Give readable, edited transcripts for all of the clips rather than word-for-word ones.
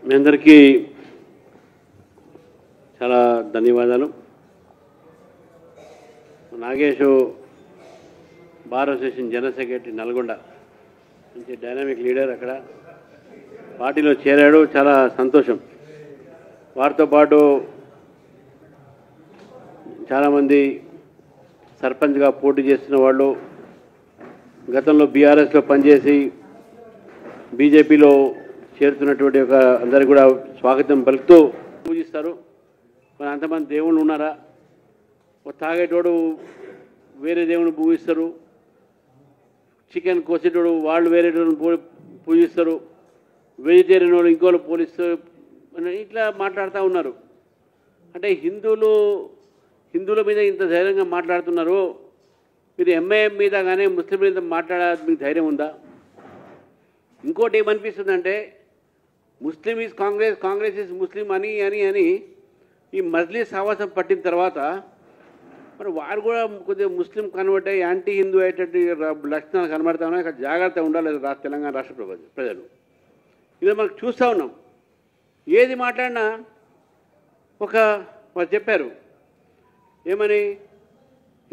మీ అందరికీ చాలా ధన్యవాదాలు. Nagesh bar association general secretary Nalgonda మంచి డైనామిక్ లీడర్, అక్కడ పార్టీలో చేరాడు, చాలా సంతోషం. వారితో పాటు చాలామంది సర్పంచ్గా పోటీ చేస్తున్న వాళ్ళు, గతంలో బీఆర్ఎస్లో పనిచేసి బీజేపీలో చేరుతున్నటువంటి ఒక అందరికీ కూడా స్వాగతం పలుకుతూ పూజిస్తారు. మరి అంతమంది దేవుళ్ళు ఉన్నారా? ఒక తాగేటోడు వేరే దేవుని పూజిస్తారు, చికెన్ కోసేటోడు వాళ్ళు వేరే పూజిస్తారు, వెజిటేరియన్ వాళ్ళు ఇంకోళ్ళు పోలిస్తారు, ఇట్లా మాట్లాడుతూ ఉన్నారు. అంటే హిందువుల మీద ఇంత ధైర్యంగా మాట్లాడుతున్నారు. మీరు ఎంఐఎం మీద కానీ ముస్లిం మీద మాట్లాడాలి, మీకు ధైర్యం ఉందా? ఇంకోటి ఏమనిపిస్తుందంటే Muslim is Congress, Congress is Muslim అని అని అని ఈ మజ్లిస్ సహవాసం పట్టిన తర్వాత మరి వారు కూడా కొద్దిగా ముస్లిం కన్వర్ట్ అయ్యి యాంటీ హిందూ అయ్యేటట్టు లక్షణాలు కనబడతా ఉన్నాయి. అక్కడ జాగ్రత్త ఉండాలి తెలంగాణ రాష్ట్ర ప్రజలు. ఇది మనకు చూస్తూ ఉన్నాం. ఏది మాట్లాడినా వాళ్ళు చెప్పారు ఏమని,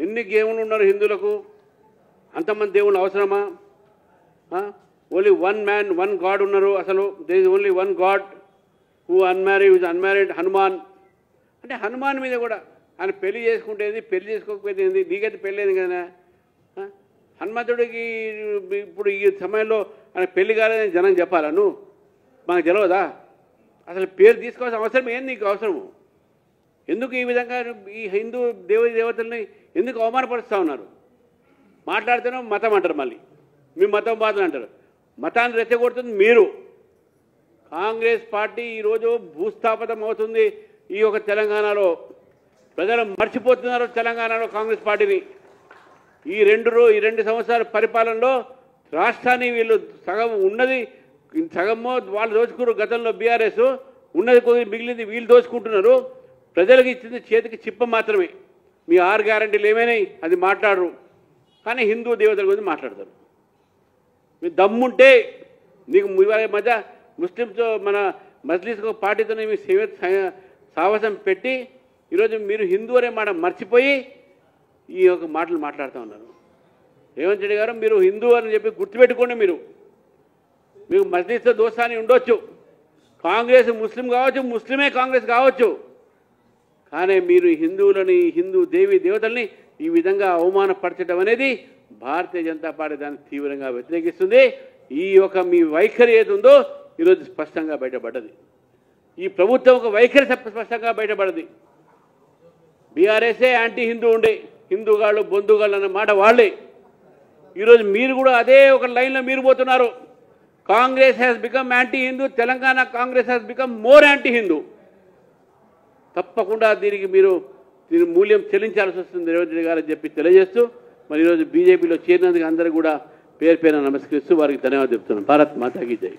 ఎన్ని దేవుళ్ళు ఉన్నారు హిందువులకు, అంతమంది దేవుళ్ళు అవసరమా? Only one man one god ఉన్నారు. అసలు there is only one god who unmarried Hanuman. అంటే హనుమాన్ మీద కూడా ఆయన పెళ్లి చేసుకుంటేది, పెళ్లి చేసుకోకపోతే ఏంది, నీకైతే పెళ్ళేది కదా. హనుమంతుడికి ఇప్పుడు ఈ సమయంలో ఆయన పెళ్లి కాలేదని జనం చెప్పాలా? నువ్వు మనకు తెలియదా? అసలు పేరు తీసుకోవాల్సిన అవసరం ఏంది నీకు? అవసరము ఎందుకు? ఈ విధంగా ఈ హిందూ దేవతల్ని ఎందుకు అవమానపరుస్తూ ఉన్నారు? మాట్లాడితేనే మతం అంటారు, మళ్ళీ మీ మతం బాధలు అంటారు. మతాన్ని రెచ్చగొడుతుంది మీరు. కాంగ్రెస్ పార్టీ ఈరోజు భూస్థాపితం అవుతుంది. ఈ యొక్క తెలంగాణలో ప్రజలు మర్చిపోతున్నారు తెలంగాణలో కాంగ్రెస్ పార్టీని. ఈ రెండు సంవత్సరాల పరిపాలనలో రాష్ట్రాన్ని వీళ్ళు సగం ఉన్నది, సగమో వాళ్ళు దోచుకున్నారు. గతంలో బీఆర్ఎస్ ఉన్నది కొద్ది మిగిలింది వీళ్ళు దోచుకుంటున్నారు. ప్రజలకు ఇచ్చింది చేతికి చిప్ప మాత్రమే. మీ 6 గ్యారంటీలు ఏమైనాయి అది మాట్లాడరు, కానీ హిందూ దేవతల గురించి మాట్లాడతారు. మీ దమ్ముంటే నీకు మధ్య ముస్లింతో మన మజ్లిస్ పార్టీతో మీ సాహసం పెట్టి ఈరోజు మీరు హిందూ అనే మాట మర్చిపోయి ఈ యొక్క మాటలు మాట్లాడుతూ ఉన్నారు. రేవంత్ రెడ్డి గారు, మీరు హిందూ అని చెప్పి గుర్తుపెట్టుకోండి. మీకు మజ్లిస్తో దోస్తాని ఉండొచ్చు, కాంగ్రెస్ ముస్లిం కావచ్చు, ముస్లిమే కాంగ్రెస్ కావచ్చు, కానీ మీరు హిందువులని, హిందూ దేవీ దేవతల్ని ఈ విధంగా అవమానపరచడం అనేది భారతీయ జనతా పార్టీ దాన్ని తీవ్రంగా వ్యతిరేకిస్తుంది. ఈ యొక్క మీ వైఖరి ఏది ఉందో ఈరోజు స్పష్టంగా బయటపడ్డది. ఈ ప్రభుత్వం ఒక వైఖరి స్పష్టంగా బయటపడది. బీఆర్ఎస్ఏ యాంటీ హిందూ ఉండే, హిందూగాళ్ళు బొందుగాళ్ళు అన్న మాట వాళ్ళే. ఈరోజు మీరు కూడా అదే ఒక లైన్లో మీరు పోతున్నారు. Congress has become anti Hindu, Telangana Congress has become more anti Hindu. తప్పకుండా దీని మూల్యం చెల్లించాల్సి వస్తుంది రేవంత్ రెడ్డి గారు అని చెప్పి తెలియజేస్తూ, మరి ఈరోజు బీజేపీలో చేరినందుకు అందరూ కూడా పేరు పేరున నమస్కరిస్తూ వారికి ధన్యవాదాలు చెప్తున్నాను. భారత్ మాతాకి జై.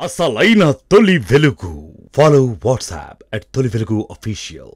అసలైన తొలి వెలుగు. ఫాలో వాట్సాప్ @తొలి వెలుగు official.